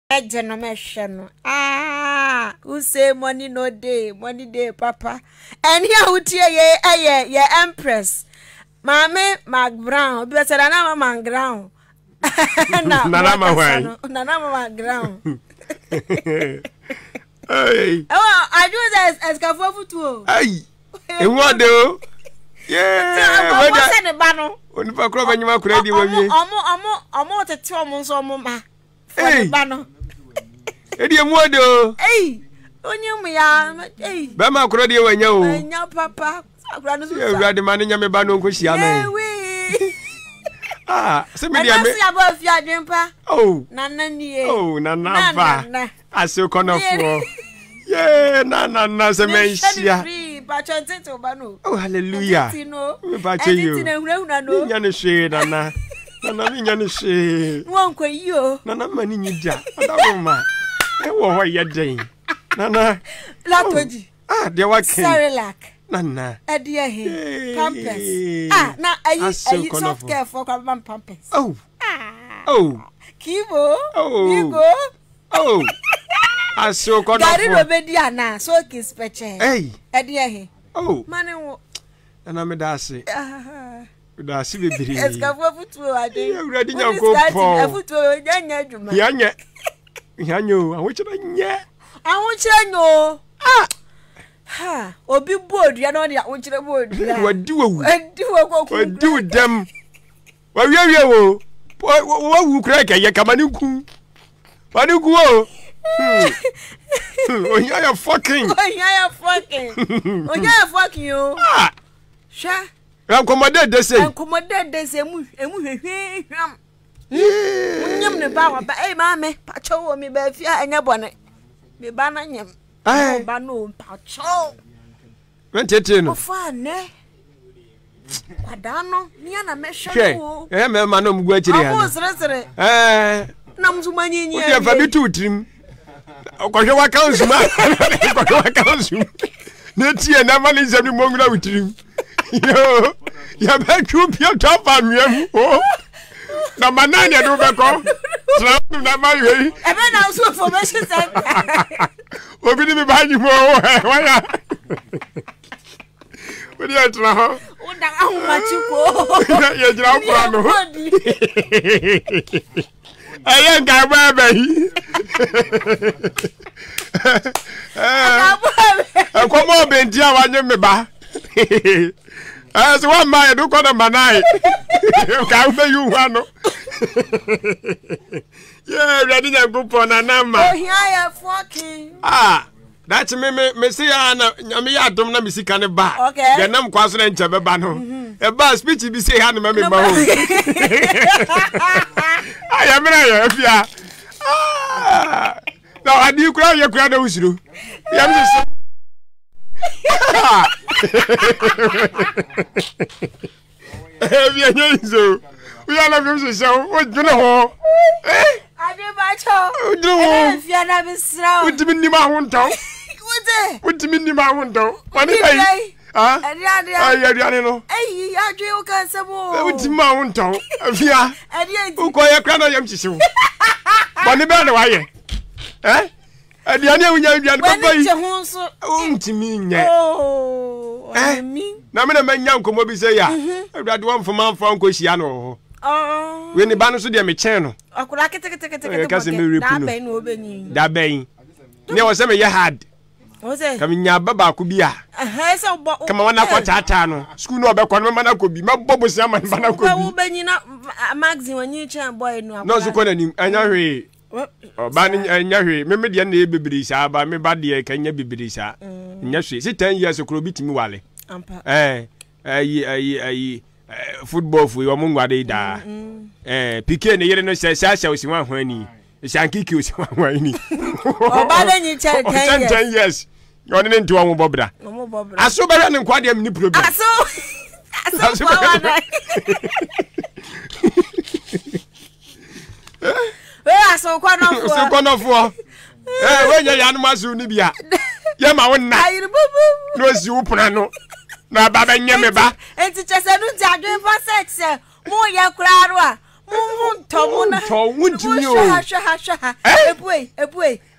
Ejenomeshano. Who say money no day, money day, papa. And here who tear ye empress. Mame Brown, better than our man ground. Nana ground. Hey. Oh, I do this as Cafu too. Hey. And what do? Yeah. What's the banner? When you are crying, you are crazy with me. I'm to tell Monsoma. Hey, banner. Eddie, what do? Hey, when you me are, hey, Bama Crodia, when you, papa, you're ready, man, in your bano, Christiana. Somebody above your jumper. Oh, Nana, oh, Nana, I so corner for. Yeah, Nana, some men, but oh, hallelujah. But you, Nana, shade, Nana. Nana, shade. Won't you? Nana, money, you jack. Oh, you're doing. Nana, Latoji. There was Cerelac. Nana, a dear here. Pampers. Now I use soft care for pampers. Oh, oh, Kibo. Oh, you go. Oh, I so got Diana, so kiss peche. Hey, a dear here. Oh, money. And I'm a dassy. That's a bit. It's got I do. You're ready now. Go for Yanya. Yanyo, I want you know. Ha, or be bored, you know, the board. What do them? Well, you what will crack a Yakamanuku? What do you go? Oh, you're fucking. Oh, you're fucking you. Ah, sure. I'm commanded the same. Commanded the same. Yam the bower, but hey, mammy, pacho me, baby, and your bonnet. Me banner him. I bano pacho. Went it in. Fun, eh? Padano, Niana Mesha. Eh, Manum, wait, I was resident. Namsumani, you have a two trim. Oh, what counts, man? What counts you? Not here, no one is any more with him. You have had to be a top on me. Oh, no, man, I don't back on. Not my way. And then I was for messages. We're going to be behind you more. Why? What do you know? How much you go? You're I ain't got baby. Come on, Benji, I want you me back. As one man, do call them manai. Can't pay you one. Yeah, ready to go for a number. Oh, here I am fucking. Ah, that's me. See, I don't know me see can ba. Okay. The name Kwaso and Chabano. A bar speech be say, Hannah, mammy. I am here. Ah, no, I do cry your crowd. You have we are not going to show what you know. I do my child. If you are not slow, what do you mean? I won't talk. What do you mean? I won't talk. What is it? Ah, I know. Hey, I do can some more. What do you want to talk? Yeah, who call your crown? I am to show. What about why? Eh? And the other one, you mean, oh, I mean, now, man, young come up, say, yeah, that one from Mount Franco. Oh, when the banner should be a channel. I could like it, cousin Mary Puno. That bay. There was some you had. Was it? Coming ya baba could be a. Come on, I got Tatano. School no back on man could be my bubble salmon, but I could be a maximum when you champ boy. No, so call him, and I banning and Yahweh, remember the end of Bibisa, by me body, can you be Bibisa? Yes, it's 10 years of Crobit Muale. Football for your Mungwade da. Piquet, you know, says Sasha was one when he Shanky kills one when he. Oh, but then you tell 10 years. You're into one Bobra. I saw better than quite a nipple. I so quite of war. When you're Yanmazu, Yama, no, you Prano. No, Baba Yameba. And to just a new for sex, more ya crowd. to wuntimi o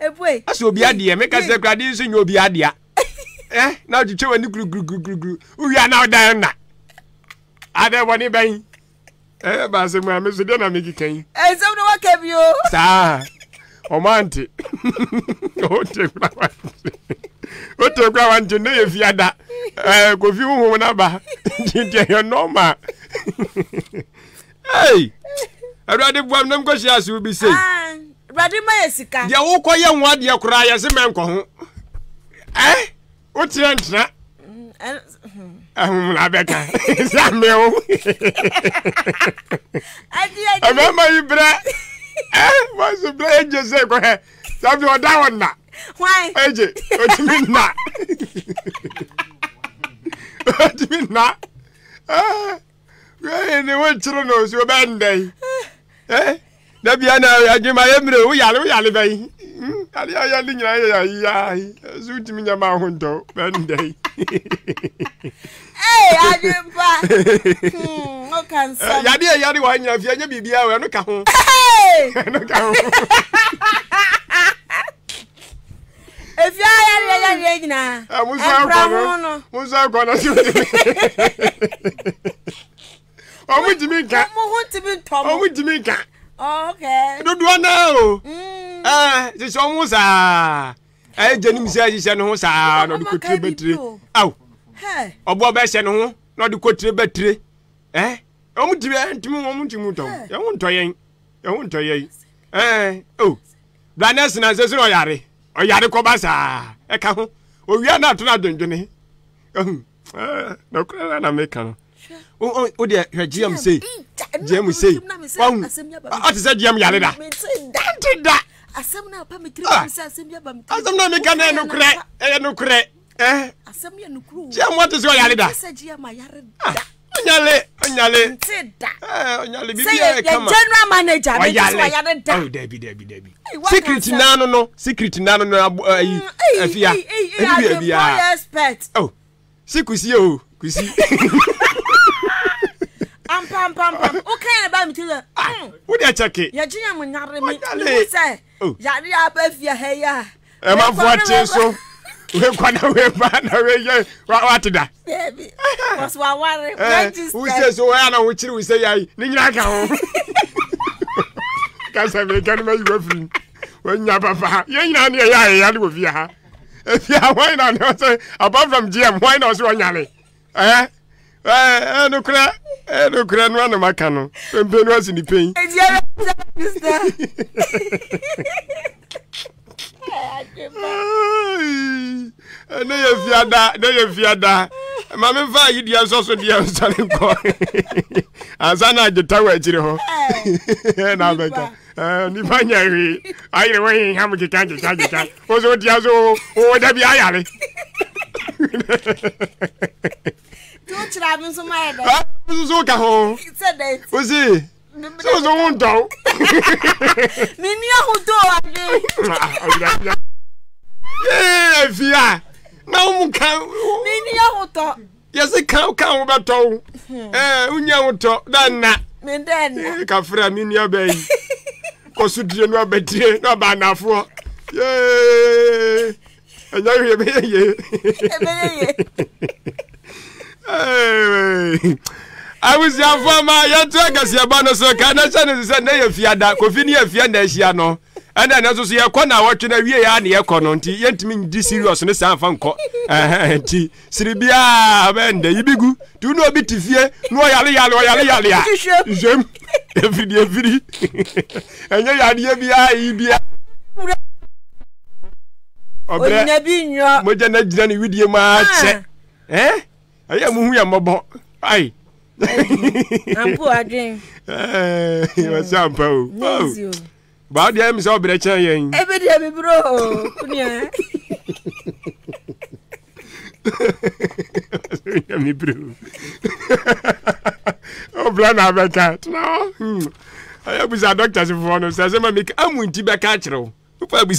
ebue aso obi ade me ka se krade nso nyo obi ade na ojuche wani gru uya na odan na ade woni ben ba se mu ameso de na me kikan se no waka bi o sa o manti o te kwa wanti ne ye fiada ko fi hu na ba je yo normal hey Arade buam nam ko sia su bi sei Rade ma yesika dia wo ko ye nwa de kura ye se men ko ho o tire ntra la beka sa me o adi mama ibra was bra je se ko he sa bi o da wona why eje o timi na we ne wo tire no so bendai da bia na adwuma yemre wo yale bai ya nyina ya zutimi nyama hondo bendai adwuma o kan sa ya de wa nya fia nya bibia we no ka ho no ka ho efia ya nyina musa ko na si Omujimika. Okay. Dodo na o. Se so mu sa. Jeni mi se se no ho sa no de kotire betire. Aw. Obo be se no ho no de kotire betire. Omujime ntimi to. Ye ho nto yen. Oh. Blanes na se so oyare. Oyare ko ba sa. E ka ho. Owia na to na dondwene. No kra na make no. O de GM say wow ati say GM yale da asem na pa metri say asem ya ba metri asem na me kan no kre asem ya no kru GM what is your yale da say GM yare da onyale da onyale bibia kama general manager me so yare da oh debi secret na no afia bia expert oh sikusi o kusi pam okay ba mi tilo wo dey check it ya jinya mo nyare mi say yare abafia he ya e ma fo so we kwana we ba na we ye what da baby was wa ware register who say so we na wo chiri we say yayi ni nyina ka ho ka say me kan ma you free we nya papa ye nyina na yayi ya do fia ha fia why na no say apart from GM why na so nyale no kra no na maka no pempe no asini pen na ye fiada ma me fa yi dia so dia nsane ko azana agita wa chire ho na beka ni banya ri ayire we ham kika ozo dia so o da bi ayare don't try me so my da so ka ho said that ozi so wonto ni ahudo ade fia na um kan ni ahudo yes kan beto unya huto dan na me den ka fra mi ni abai ko su die no abetire no ba nafo anya hwe be ye I was your former young Tagas, your bonus, so can I send it? Send a fiada, Covinia Fianda, and then also see a corner watching a year and your cononti, yet mean this serious in the San Franco. Siribia, and the Ibigu, do no bit to fear, no yali, every and your idea or never more than a journey with your match. I am who am about. Aye. I'm poor drink. You are sample. But the M is all better. Every day, bro. Me, bro. Oh, Blana, I can't. No. I was a doctor's for one. Says, I'm going to be a catcher. Who probably